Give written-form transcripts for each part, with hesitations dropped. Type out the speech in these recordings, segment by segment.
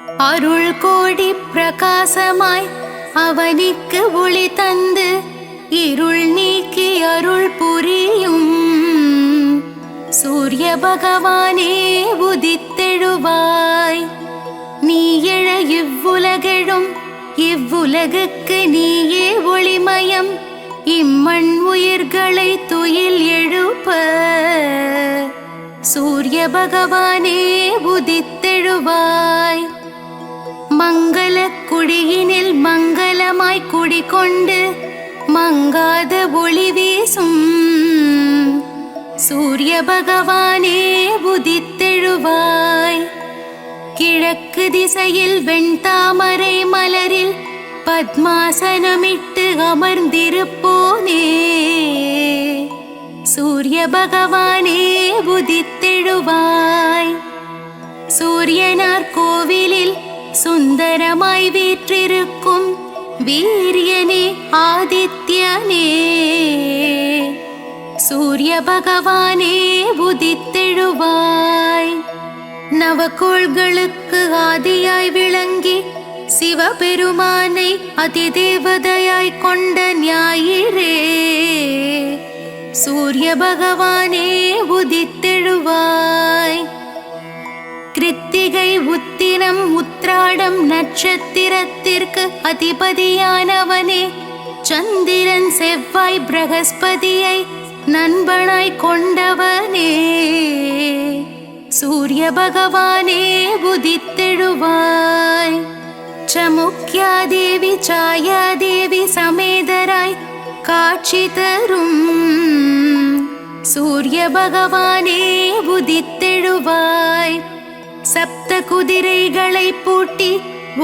அருள் கோடி பிரகாசமாய் அவனிக்கு ஒளி தந்து இருள் நீக்கி அருள் புரியும் சூரிய பகவானே உதித்தெழுவாய். நீ எழ இவ்வுலகெழும் இவ்வுலகுக்கு நீயே ஒளிமயம். இம்மண் உயிர்களை துயில் எழுப்ப சூரிய பகவானே உதித்தெழுவாய். மங்கள குடியினில் மங்களமாய் குடிகொண்டு மங்காத ஒளி வீசும் சூரிய பகவானே உதித்தெழுவாய். கிழக்கு திசையில் வெண்தாமரை மலரில் பத்மாசனமிட்டு அமர்ந்திருப்போனே சூரிய பகவானே உதித்தெழுவாய். சூரியனார் கோவிலில் சுந்தரமாய் வீற்றிருக்கும் வீரியனே ஆதித்யனே சூரிய பகவானே உதித்தெழுவாய். நவகோள்களுக்கு ஆதியாய் விளங்கி சிவபெருமானை அதிதேவதையாய் கொண்ட ஞாயிறே சூரிய பகவானே உதித்தெழுவாய். கிருத்திகை உத்திரம் உத்ராடம் நட்சத்திரத்திற்கு அதிபதியானவனே சந்திரன் செவ்வாய் பிரகஸ்பதியை நண்பனாய் கொண்டவனே சூரிய பகவானே உதித்தெழுவாய். சமுக்யாதேவி சாயாதேவி சமேதராய் காட்சி தரும் சூரிய பகவானே உதித்தெழுவாய். சப்த குதிரைகளை பூட்டி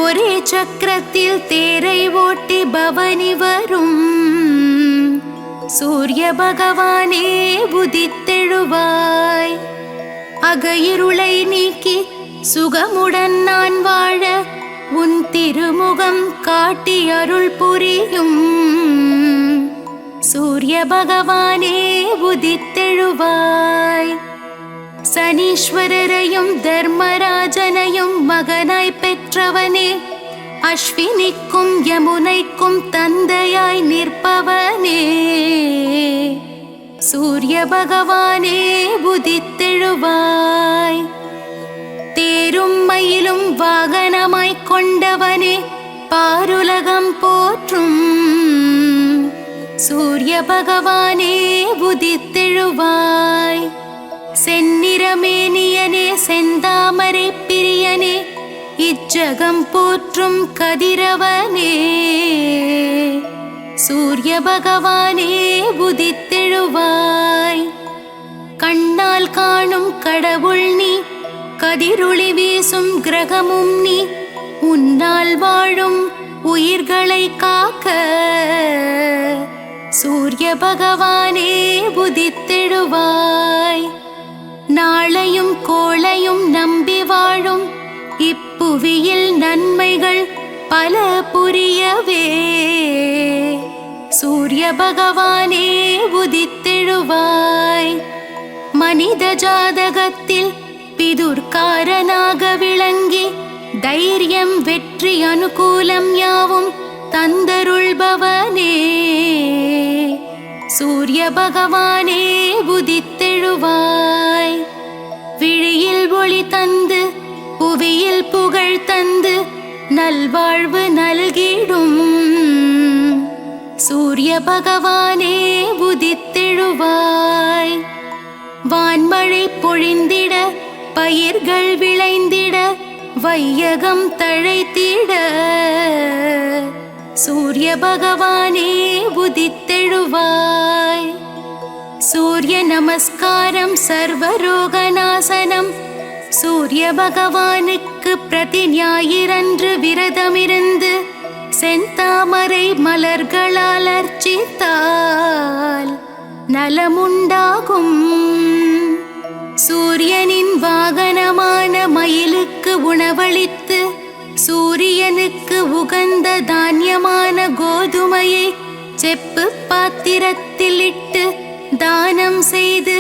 ஒரே சக்கரத்தில் தேரை ஓட்டி பவனி வரும் சூரிய பகவானே உதித்தெழுவாய். அகையிருளை நீக்கி சுகமுடன் நான் வாழ உன் திருமுகம் காட்டி அருள் புரியும் சூரிய பகவானே உதித்தெழுவாய். சனீஸ்வரரையும் தர்மராஜனையும் மகனாய் பெற்றவனே அஸ்வினிக்கும் யமுனைக்கும் தந்தையாய் நிற்பவனே சூரிய பகவானே உதித்தெழுவாய். தேரும் மயிலும் வாகனமாய் கொண்டவனே பாருலகம் போற்றும் சூரிய பகவானே உதித்தெழுவாய். செந்நிறமேனியனே செந்தாமரை பிரியனே இச்சகம் போற்றும் கதிரவனே சூரிய பகவானே உதித்தெழுவாய். கண்ணால் காணும் கடவுள் நீ கதிரொளி வீசும் கிரகமும் நீ உன்னால் வாழும் உயிர்களை காக்க சூரிய பகவானே உதித்தெழுவாய். நாளையும் கோளையும் நம்பி வாழும் இப்புவியில் நன்மைகள் பல புரியவே சூரிய பகவானே உதித்தெழுவாய். மனித ஜாதகத்தில் பிதுர்காரனாக விளங்கி தைரியம் வெற்றி அனுகூலம் யாவும் தந்தருள்பவனே சூரிய பகவானே உதித்தெழுவாய். விழியில் ஒளி தந்து புவியில் புகழ் தந்து நல்வாழ்வு நல்கிடும் சூரிய பகவானே உதித்தெழுவாய். வான்மழை பொழிந்திட பயிர்கள் விளைந்திட வையகம் தழைத்திட சூரிய பகவானே உதித்தெழுவாய். சூரிய நமஸ்காரம் சர்வரோகநாசனம் சூரிய பகவானுக்கு பிரதி ஞாயிறன்று விரதமிருந்து செந்தாமரை மலர்களால் அர்ச்சித்தால் நலமுண்டாகும். சூரியனின் வாகனமான மயிலுக்கு உணவளித்து சூரியனுக்கு உகந்த தானியமான கோதுமையை செப்பு பாத்திரத்தில் இட்டு தானம் செய்து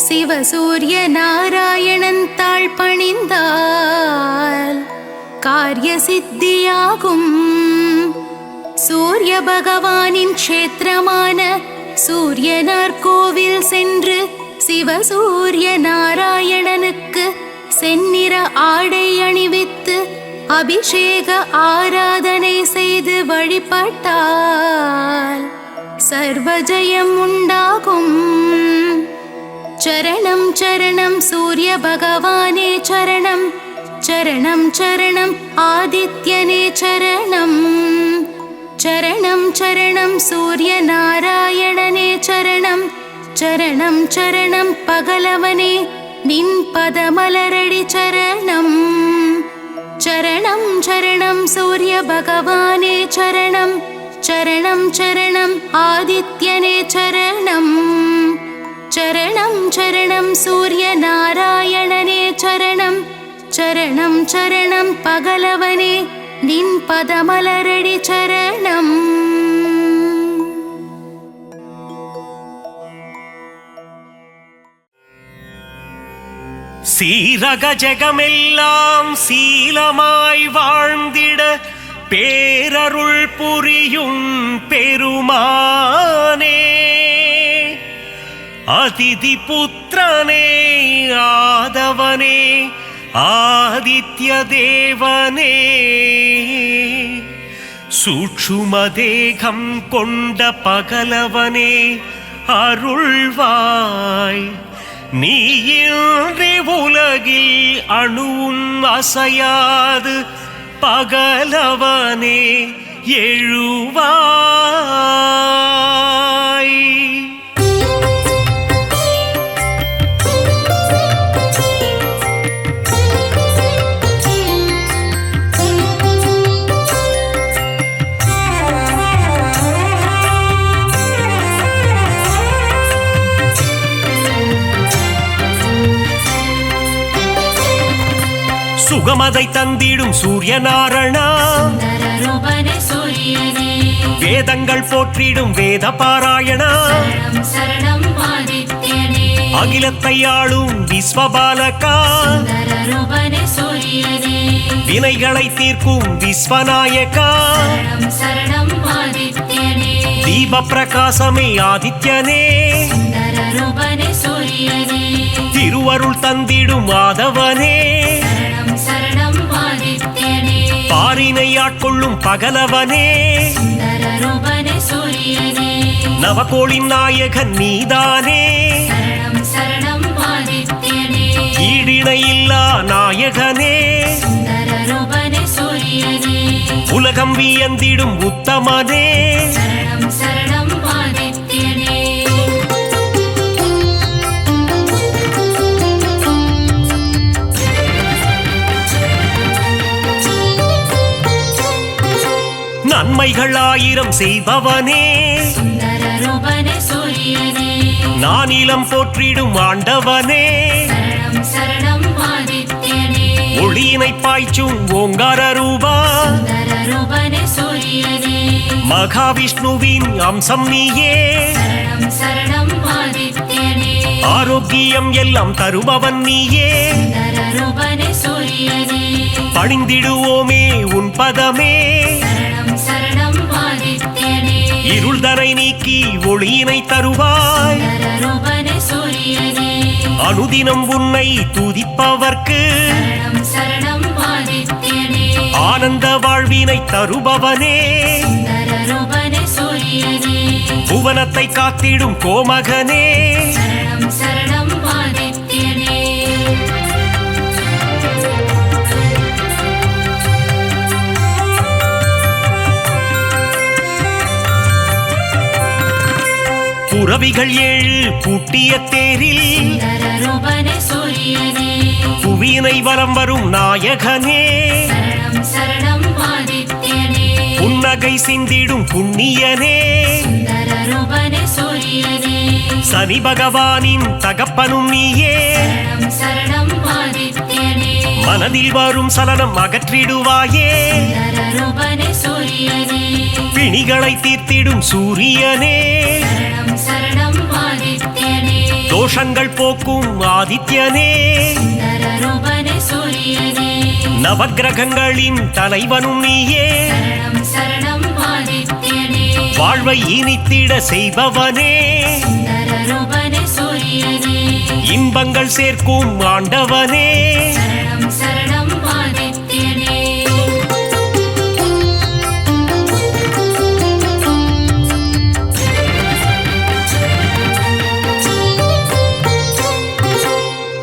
சிவசூரிய நாராயணன் தாழ் பணிந்தால் காரிய சித்தியாகும். சூரிய பகவானின் க்ஷேத்திரமான சூரியனார் கோவில் சென்று சிவசூரிய நாராயணனுக்கு செந்நிற ஆடை அணிவித்து அபிஷேக ஆராதனை செய்து வழிபட்டால் சர்வஜயம் உண்டாகும். சரணம் சரணம் சூரிய பகவானே சரணம், சரணம் சரணம் ஆதித்யனே சரணம், சரணம் சரணம் சூரிய நாராயணனே சரணம், சரணம் சரணம் பகலவனே நின் பதமலரடி சரணம். சரணம் சரணம் சூரிய பகவானே சரணம், சரணம் சரணம் ஆதித்யனே சரணம், சரணம் சரணம் சூரிய நாராயணனே சரணம், சரணம் சரணம் பகலவனே நின் பதமலரடி சரணம். சீரக ஜெகமெல்லாம் சீலமாய் வாழ்ந்திட பேரருள் புரியும் பெருமானே, அதிதி புத்திரனே ஆதவனே ஆதித்ய தேவனே, சூட்சும தேகம் கொண்ட பகலவனே அருள்வாய். நீயின்றி உலகில் அணுவும் அசையாது பகலவனே எழுவாய். சுகமதை தந்திடும் சூரியநாரணா, வேதங்கள் போற்றிடும் வேத பாராயணா, அகிலத்தை ஆளும் விஸ்வபாலகா, வினைகளை தீர்க்கும் விஸ்வநாயகா, தீப பிரகாசமே ஆதித்யனே, திருவருள் தந்திடும் மாதவனே, பாரினை ஆட்கொள்ளும் பகலவனே, நவகோளின் நாயகன் நீதானே, ஈடிணையில்லா நாயகனே, உலகம் வியந்திடும் உத்தமனே, நன்மைகள் ஆயிரம் செய்பவனே, நானிலம் போற்றிடும் ஆண்டவனே, ஒளியினை பாய்ச்சும் ஓங்கார ரூபா, மகாவிஷ்ணுவின் அம்சம் நீயே, ஆரோக்கியம் எல்லாம் தருபவன் நீயே, பணிந்திடுவோமே உன் பதமே, இருள்தனை நீக்கி ஒளியினை தருவாய், அனுதினம் உன்னை துதிப்பவர்க்கு ஆனந்த வாழ்வினை தருபவனே, புவனத்தை காத்திடும் கோமகனே, புரவிகள் ஏழு பூட்டிய தேரில் புவியினை வலம் வரும் நாயகனே, புன்னகை சிந்திடும் புண்ணியனே, சனி பகவானின் தகப்பனும் நீயே, மனதில் வரும் சலனம் அகற்றிடுவாயே, பிணிகளை தீர்த்திடும் சூரியனே, தோஷங்கள் போக்கும் ஆதித்யனே, நவக்கிரகங்களின் தலைவனும் நீயே சரணம் சரணம் ஆதித்யனே வாழ்வை இனித்திட செய்பவனே சுந்தர ரூபனே சூரியனே இன்பங்கள் சேர்க்கும் ஆண்டவனே சரணம் சரணம் ஆதித்யனே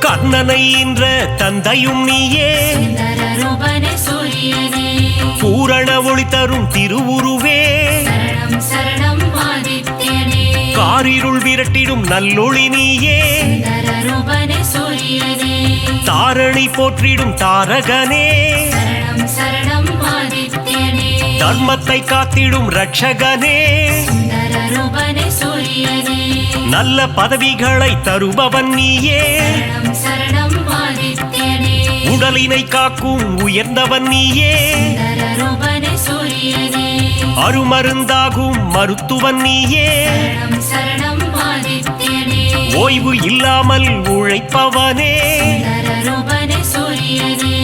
கர்ணனை இன்ற தந்தையும் நீயே சுந்தர ரூபனே சூரியனே பூரண ஒளி தரும் திருவுருவே சரணம் சரணம் ஆதித்யனே காரிருள் விரட்டிடும் நல்லொளி நீயே சுந்தர ரூபனே சூரியனே தாரணி போற்றிடும் தாரகனே சரணம் சரணம் ஆதித்யனே தர்மத்தை காத்திடும் ரட்சகனே சுந்தர ரூபனே சூரியனே நல்ல பதவிகளை தருபவன் நீயே சரணம் சரணம் ஆதித்யனே உடலினை காக்கும் உயர்ந்தவன் நீயே சுந்தர ரூபனே சூரியனே அருமருந்தாகும் மருத்துவன் நீயே சரணம் சரணம் ஆதித்யனே ஓய்வு இல்லாமல் உழைப்பவனே சுந்தர ரூபனே சூரியனே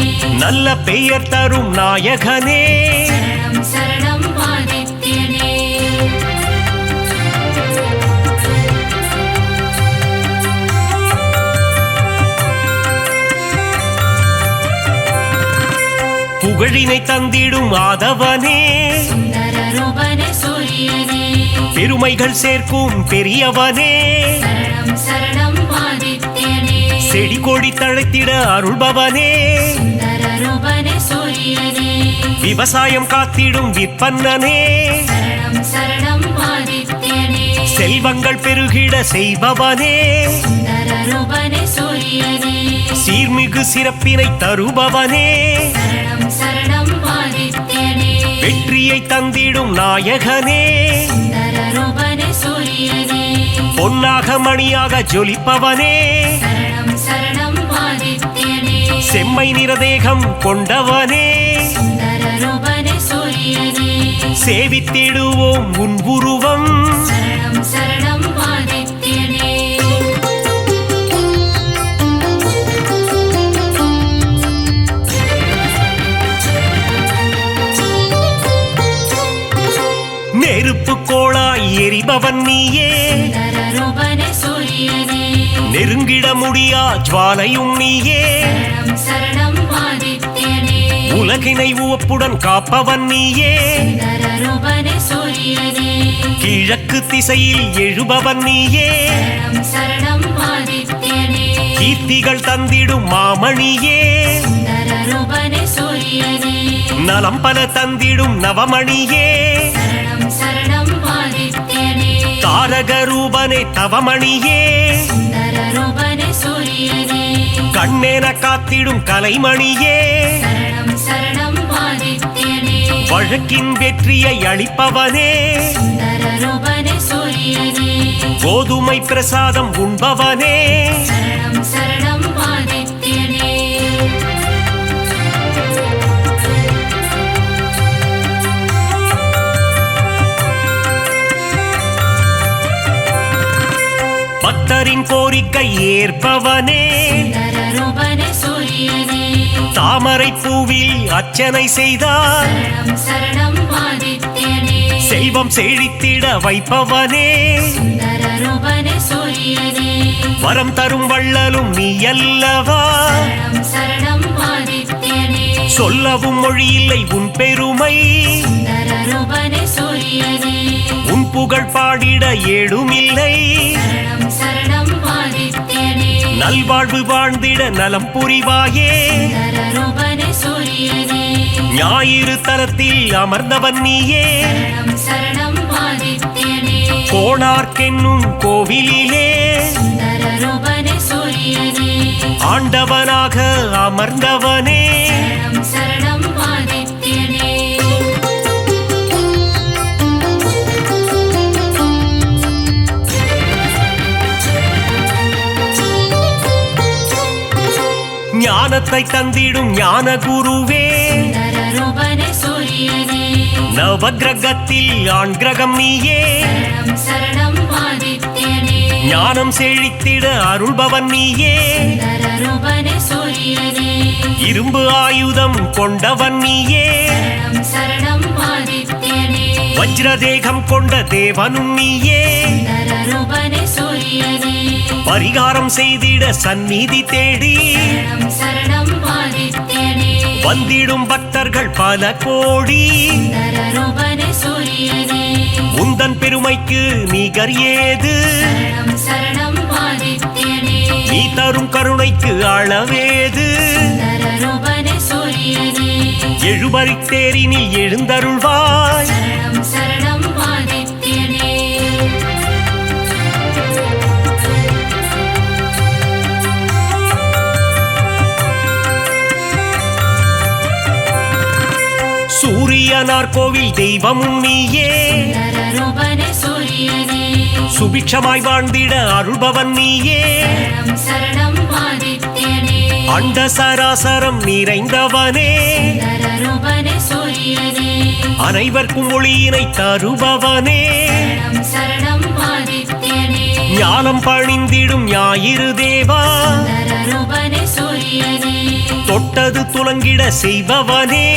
நல்ல பெயர் தரும் நாயகனே சரணம் சரணம் ஆதித்யனே புகழினை தந்திடும் ஆதவனே சுந்தர ரூபனே சூரியனே பெருமைகள் சேர்க்கும் பெரியவனே சரணம் சரணம் ஆதித்யனே செடி கொடி தழைத்திட அருள்பவனே சுந்தர ரூபனே சூரியனே விவசாயம் காத்திடும் விற்பன்னனே சரணம் சரணம் ஆதித்யனே செல்வங்கள் பெருகிட செய்பவனே சுந்தர ரூபனே சூரியனே சீர்மிகு சிறப்பினை தருபவனே சரணம் சரணம் ஆதித்யனே வெற்றியை தந்திடும் நாயகனே சுந்தர ரூபனே சூரியனே பொன்னாக மணியாக ஜொலிப்பவனே சரணம் சரணம் ஆதித்யனே செம்மை நிறதேகம் கொண்டவனே சுந்தர ரூபனே சூரியனே சேவித்திடுவோம் உன் உருவம் சரணம் சரணம் ஆதித்யனே நெருப்பு கோளாய் எரிபவன் நீயே சுந்தர ரூபனே சூரியனே நெருங்கிட முடியா ஜுவாலையும் நீயே சரணம் சரணம் ஆதித்யனே உலகினை உவப்புடன் காப்பவன் நீயே சுந்தர ரூபனே சூரியனே கிழக்கு திசையில் எழுபவன் நீயே சரணம் சரணம் ஆதித்யனே கீர்த்திகள் தந்திடும் மாமணியே சுந்தர ரூபனே சூரியனே நலம் பல தந்திடும் நவமணியே சரணம் சரணம் ஆதித்யனே தாரக ரூபனே தவமணியே சுந்தர ரூபனே சூரியனே கண்ணேன காத்திடும் கலைமணியே சரணம் சரணம் ஆதித்யனே வழக்கின் வெற்றியை அளிப்பவனே சுந்தர ரூபனே சூரியனே கோதுமை பிரசாதம் உண்பவனே சரணம் சரணம் ஆதித்யனே பக்தரின் கோரிக்கை ஏற்பவனே சுந்தர ரூபனே சூரியனே தாமரை பூவில் அர்ச்சனை செய்தார் சரணம் சரணம் ஆதித்யனே செல்வம் செழித்திட வைப்பவனே சுந்தர ரூபனே சூரியனே வரம் தரும் வள்ளலும் நீ அல்லவா சரணம் சரணம் ஆதித்யனே சொல்லவும் மொழியில்லை உன் பெருமை சுந்தர ரூபனே சூரியனே உன் புகழ் பாடிட ஏழுமில்லை சரணம் சரணம் ஆதித்யனே நல்வாழ்வு வாழ்ந்திட நலம் புரிவாயே சுந்தர ரூபனே சூரியனே ஞாயிறு தலத்தில் அமர்ந்தவன் நீயே சரணம் சரணம் ஆதித்யனே கோணார்க்கென்னும் கோவிலிலே சுந்தர ரூபனே சூரியனே ஆண்டவனாக அமர்ந்தவனே சரணம் சரணம் ஆதித்யனே ஞானத்தை தந்திடும் ஞான குருவே சுந்தர ரூபனே சூரியனே நவகிரகத்தில் ஆண் கிரகம் நீயே சரணம் சரணம் ஆதித்யனே ஞானம் செழித்திட அருள்பவன் நீயே சுந்தர ரூபனே சூரியனே இரும்பு ஆயுதம் கொண்டவன் நீயே சரணம் சரணம் ஆதித்யனே வஜ்ரதேகம் கொண்ட தேவனும் நீயே சுந்தர ரூபனே சூரியனே பரிகாரம் செய்திட சந்நிதி தேடி சரணம் சரணம் ஆதித்யனே வந்திடும் பக்தர்கள் பல கோடி சுந்தர ரூபனே சூரியனே உந்தன் பெருமைக்கு நிகர் ஏது சரணம் சரணம் ஆதித்யனே நீ தரும் கருணைக்கு அளவேது சுந்தர ரூபனே சூரியனே எழுபறித் தேரினில் எழுந்தருள்வாய் சரணம் சரணம் ஆதித்யனே சூரியனார் கோவில் தெய்வமும் நீயே சுந்தர ரூபனே சூரியனே சுபிக்ஷமாய் வாழ்ந்திட அருள்பவன் நீயே சரணம் சரணம் ஆதித்யனே அண்ட சராசரம் நிறைந்தவனே சுந்தர ரூபனே சூரியனே அனைவர்க்கும் ஒளியினை தருபவனே சரணம் சரணம் ஆதித்யனே ஞானம் பணிந்திடும் ஞாயிறு தேவா சுந்தர ரூபனே சூரியனே தொட்டது துலங்கிட செய்பவனே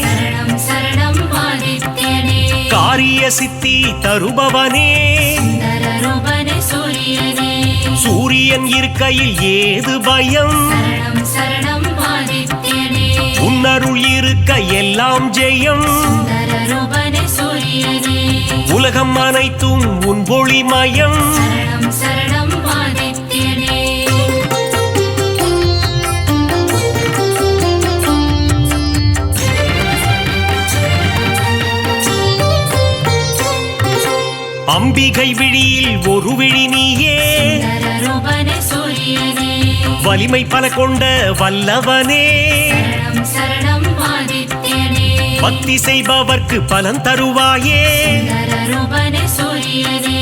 சரணம் சரணம் ஆதித்யனே காரிய சித்தி தருபவனே சுந்தர ரூபனே சூரியனே சூரியன் இருக்கையில் ஏது பயம் சரணம் சரணம் ஆதித்யனே உன்னருள் இருக்க எல்லாம் ஜெயம் சுந்தர ரூபனே சூரியனே உலகம் அனைத்தும் உன் ஒளிமயம் சரணம் சரணம் ஆதித்யனே அம்பிகை விழியில் ஒரு விழி நீயே சுந்தர ரூபனே சூரியனே வலிமை பல கொண்ட வல்லவனே சரணம் சரணம் ஆதித்யனே பக்தி செய்பவர்க்கு பலன் தருவாயே சுந்தர ரூபனே சூரியனே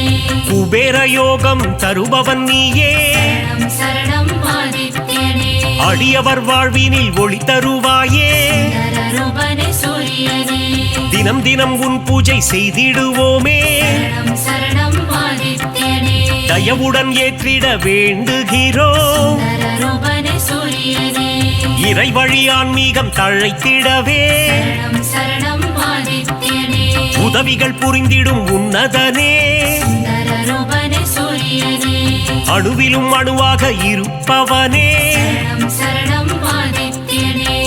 குபேர யோகம் தருபவன் நீயே சரணம் சரணம் ஆதித்யனே அடியவர் வாழ்வினில் ஒளி தருவாயே சுந்தர ரூபனே சூரியனே தினம் தினம் உன் பூஜை செய்திடுவோமே சரணம் சரணம் ஆதித்யனே தயவுடன் ஏற்றிட வேண்டுகிறோம் சுந்தர ரூபனே சூரியனே இறை வழி ஆன்மீகம் தழைத்திடவே சரணம் சரணம் ஆதித்யனே உதவிகள் புரிந்திடும் உன்னதனே சுந்தர ரூபனே சூரியனே அணுவிலும் அணுவாக இருப்பவனே சரணம் சரணம் ஆதித்யனே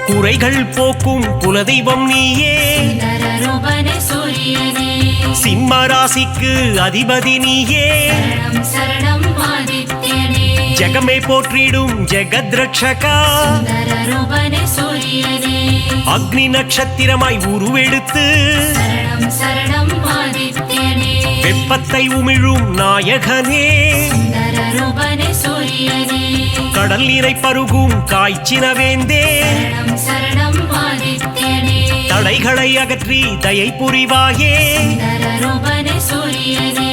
குறைகள் போக்கும் குலதெய்வம் நீயே சுந்தர ரூபனே சூரியனே சிம்ம ராசிக்கு அதிபதி நீயே சரணம் சரணம் ஆதித்யனே ஜெகமே போற்றிடும் ஜெகத்ரட்சகா சுந்தர ரூபனே சூரியனே அக்னி நட்சத்திரமாய் உருவெடுத்து சரணம் சரணம் ஆதித்யனே வெப்பத்தை உமிழும் நாயகனே சுந்தர ரூபனே சூரியனே கடல் நீரை பருகும் காய்ச்சினவேந்தே சரணம் சரணம் ஆதித்யனே தடைகளை அகற்றி தயை புரிவாயே சுந்தர ரூபனே சூரியனே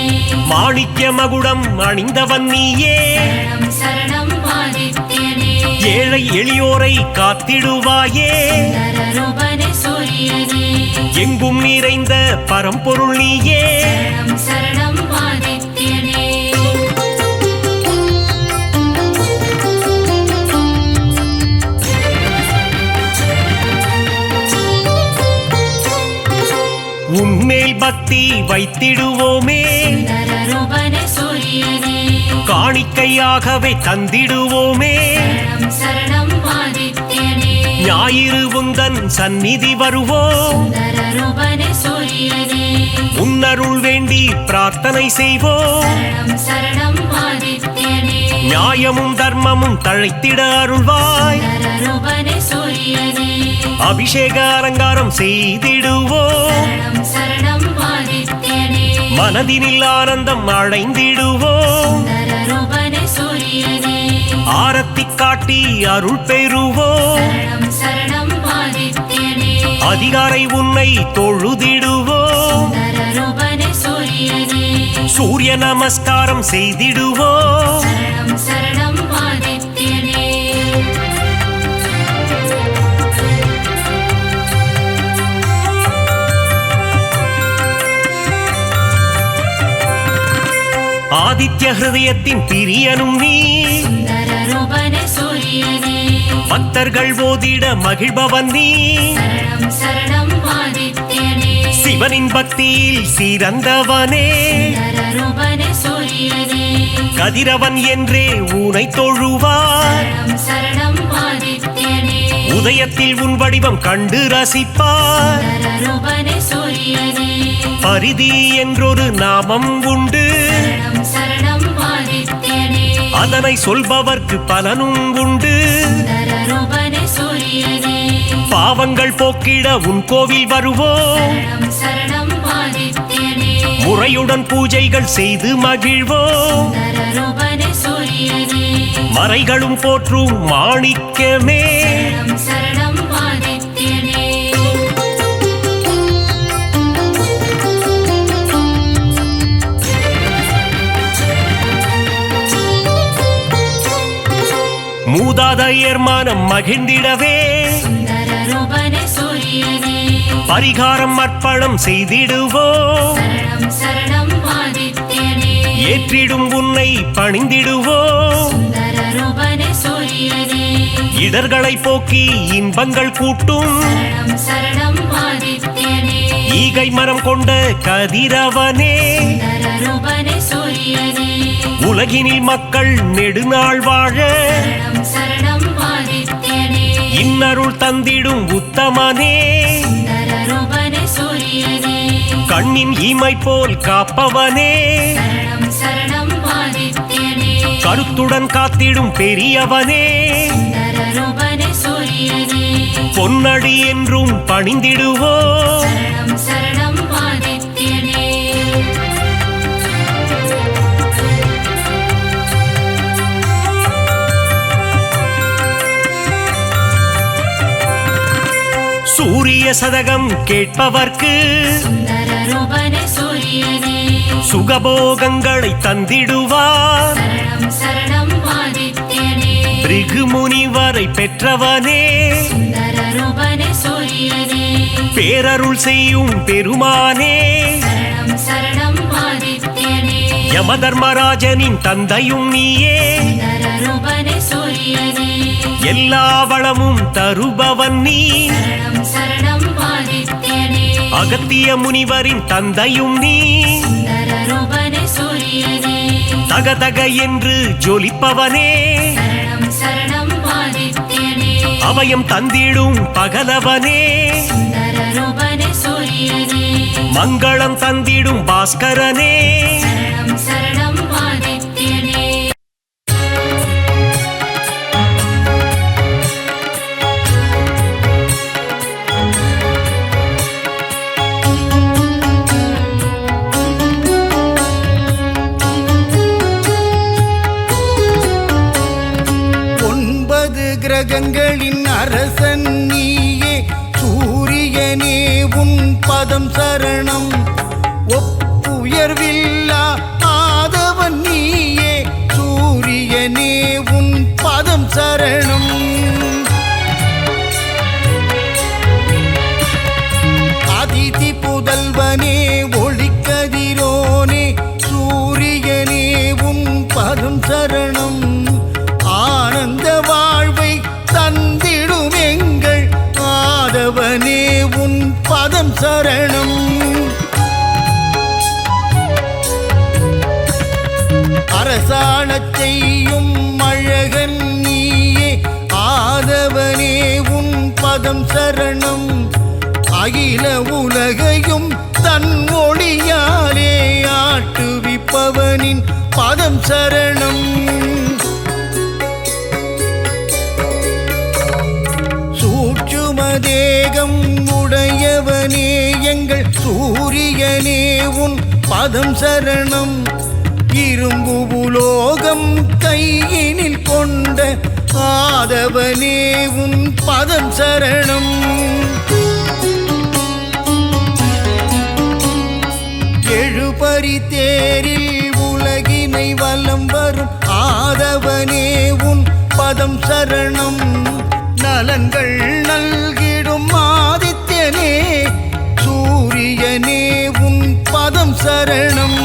மாணிக்ய மகுடம் அணிந்தவன் நீயே சரணம் சரணம் ஆதித்யனே ஏழை எளியோரை காத்திடுவாயே சுந்தர ரூபனே சூரியனே எங்கும் நிறைந்த பரம்பொருள் நீயே சரணம் சரணம் ஆதித்யனே உன்மேல் பக்தி வைத்திடுவோமே சுந்தர ரூபனே சூரியனே காணிக்கையாகவே தந்திடுவோமே சரணம் சரணம் ஆதித்யனே ஞாயிறு உந்தன் சந்நிதி வருவோம் சுந்தர ரூபனே சூரியனே உன்னருள் வேண்டி பிரார்த்தனை செய்வோம் சரணம் சரணம் ஆதித்யனே நியாயமும் தர்மமும் தழைத்திட அருள்வாய் சுந்தர ரூபனே சூரியனே அபிஷேக அலங்காரம் செய்திடுவோம் சரணம் சரணம் ஆதித்யனே மனதினில் ஆனந்தம் அடைந்திடுவோம் சுந்தர ரூபனே சூரியனே ஆரத்தி காட்டி அருள் பெறுவோம் சரணம் சரணம் ஆதித்யனே அதிகாரை உன்னை தொழுதிடுவோம் சுந்தர ரூபனே சூரியனே சூரிய நமஸ்காரம் செய்திடுவோம் சரணம் சரணம் ஆதித்யனே ஆதித்ய ஹிருதயத்தின் பிரியனும் நீ சுந்தர ரூபனே சூரியனே பக்தர்கள் ஓதிட மகிழ்பவன் நீ சரணம் சரணம் ஆதித்யனே சிவனின் பக்தியில் சிறந்தவனே சுந்தர ரூபனே சூரியனே கதிரவன் என்றே உனை தொழுவார் சரணம் சரணம் ஆதித்யனே உதயத்தில் உன் வடிவம் கண்டு ரசிப்பார் சுந்தர ரூபனே சூரியனே பரிதி என்றொரு நாமம் உண்டு சரணம் சரணம் ஆதித்யனே அதனை சொல்பவர்க்கு பலனும் உண்டு சுந்தர ரூபனே சூரியனே பாவங்கள் போக்கிட உன் கோவில் வருவோம் சரணம் சரணம் ஆதித்யனே முறையுடன் பூஜைகள் செய்து மகிழ்வோம் சுந்தர ரூபனே சூரியனே மறைகளும் போற்றும் மாணிக்கமே சரணம் சரணம் ஆதித்யனே மூதாதையர் மனம் மகிழ்ந்திடவே சுந்தர ரூபனே சூரியனே பரிகாரம் அர்ப்பணம் செய்திடுவோம் சரணம் சரணம் ஆதித்யனே ஏற்றிடும் உன்னை பணிந்திடுவோம் சுந்தர ரூபனே சூரியனே இடர்களை போக்கி இன்பங்கள் கூட்டும் சரணம் சரணம் ஆதித்யனே ஈகை மனம் கொண்ட கதிரவனே சுந்தர ரூபனே சூரியனே உலகினில் மக்கள் நெடுநாள் வாழ சரணம் சரணம் ஆதித்யனே இன்னருள் தந்திடும் உத்தமனே சுந்தர ரூபனே சூரியனே கண்ணின் இமை போல் காப்பவனே சரணம் சரணம் ஆதித்யனே கருத்துடன் காத்திடும் பெரியவனே சுந்தர ரூபனே சூரியனே பொன்னடி என்றும் பணிந்திடுவோம் சரணம் சரணம் ஆதித்யனே சூரிய சதகம் கேட்பவர்க்கு சுந்தர ரூபனே சூரியனே சுகபோகங்களை தந்திடுவார் சரணம் சரணம் ஆதித்யனே பிருகு முனிவரை பெற்றவனே சுந்தர ரூபனே சூரியனே பேரருள் செய்யும் பெருமானே சரணம் சரணம் ஆதித்யனே யமதர்மராஜனின் தந்தையும் நீயே சுந்தர ரூபனே சூரியனே எல்லா வளமும் தருபவன் நீ சரணம் சரணம் ஆதித்யனே அகத்திய முனிவரின் தந்தையும் நீ சுந்தர ரூபனே சூரியனே தகதக என்று ஜொலிப்பவனே சரணம் சரணம் ஆதித்யனே அபயம் தந்திடும் பகலவனே சுந்தர ரூபனே சூரியனே மங்களம் தந்திடும் பாஸ்கரனே சரணம் சரணம் ஆதித்யனே கிரகங்களின் அரசன் நீயே சூரியனே உன் பதம் சரணம் ஒப்புயர்வில்லா ஆதவன் நீயே சூரியனே உன் பதம் சரணம் அதிதி புதல்வனே ஒளிக்கதிரோனே சூரியனே உன் பதம் சரணம் ஆனந்த வாழ்வை தந்திடும் எங்கள் ஆதவனே உன் பதம் சரணம் அரசாணச் செய்யும் அழகன் நீயே ஆதவனே உன் பதம் சரணம் அகில உலகையும் தன் ஒளியாலே ஆட்டுவிப்பவனின் பதம் சரணம் தேகம் உடையவனே எங்கள் சூரியனே உன் பதம் சரணம் இரும்பு உலோகம் கையினில் கொண்ட ஆதவனே உன் பதம் சரணம் எழுபறி தேரில் உலகினை வலம் வரும் ஆதவனே உன் பதம் சரணம் நலன்கள் நல்கிடும் ஆதித்யனே சூரியனே உன் பதம் சரணம்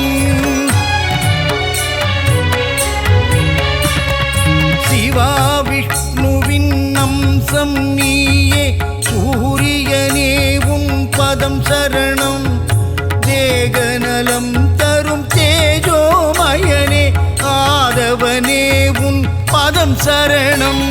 அம்சம் நீயே சூரியனே உன் பதம் சரணம் தேகநலம் தரும் தேஜோமயனே ஆதவனே உன் பதம் சரணம்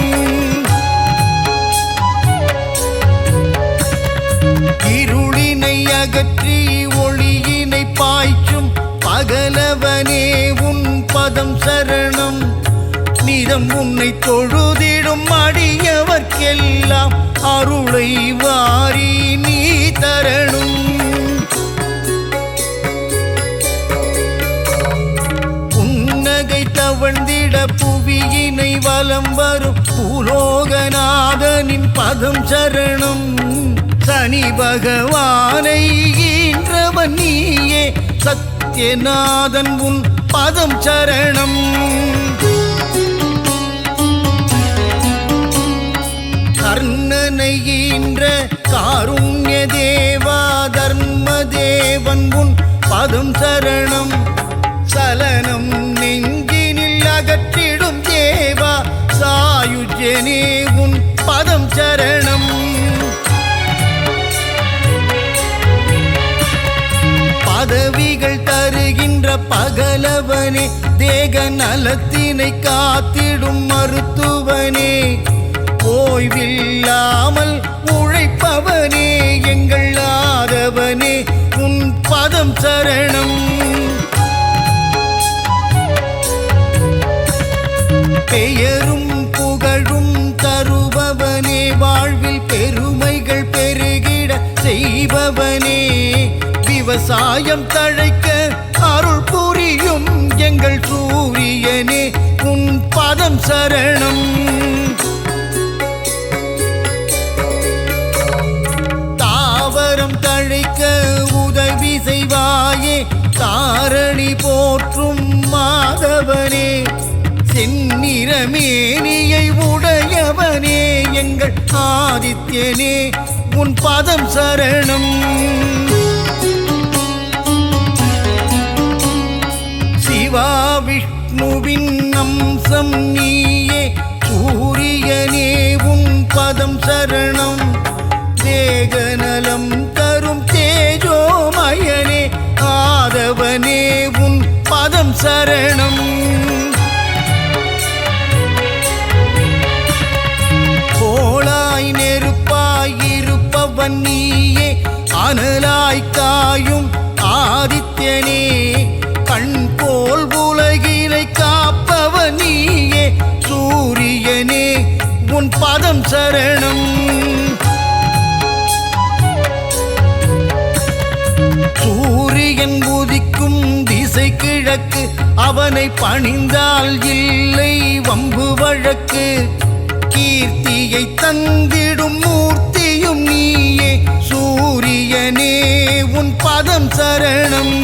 இருளினை அகற்றி ஒளியினை பாய்ச்சும் பகலவனே உன் பதம் சரணம் நிதம் உன்னை தொழுதிடும் அடியவர்க்கெல்லாம் அருளை வாரி நீ தரணும் புன்னகை தவழ்ந்திட புவியினை வலம் வரும் பூலோகநாதனின் பதம் சரணம் சனி பகவானை ஈன்றவன் நீயே சத்யநாதன் உன் பதம் சரணம் கர்ணனை ஈன்ற காருண்ய தேவா தர்ம தேவன் உன் பதம் சரணம் சலனம் நெஞ்சினில் அகற்றிடும் தேவா சாயுஜனே உன் பதம் சரணம் பதவிகள் தருகின்ற பகலவனே தேக நலத்தினை காத்திடும் மருத்துவனே ஓய்வில்லாமல் உழைப்பவனே எங்கள் ஆதவனே உன் பதம் சரணம் பெயரும் புகழும் தருபவனே வாழ்வில் பெருமைகள் பெருகிட செய்பவனே விவசாயம் தழைக்க அருள் புரியும் எங்கள் சூரியனே உன் பதம் சரணம் தாவரம் தழைக்க உதவி செய்வாயே தாரணி போற்றும் மாதவனே செந்நிறமேனியை உடையவனே எங்கள் ஆதித்யனே உன் பதம் சரணம் சிவா விஷ்ணுவின் அம்சம் நீயே சூரியனே உன் பதம் சரணம் தேகநலம் தரும் தேஜோமயனே ஆதவனே உன் பதம் சரணம் கோளாய் நெருப்பாய் இருப்பவன் நீயே அனலாய் காயும் ஆதித்யனே கண் போல் உலகிலை காப்பவன் நீயே சூரியனே உன் பதம் சரணம் சூரியன் உதிக்கும் திசை கிழக்கு அவனை பணிந்தால் இல்லை வம்பு வழக்கு கீர்த்தியை தந்திடும் மூர்த்தியும் நீயே சூரியனே உன் பதம் சரணம்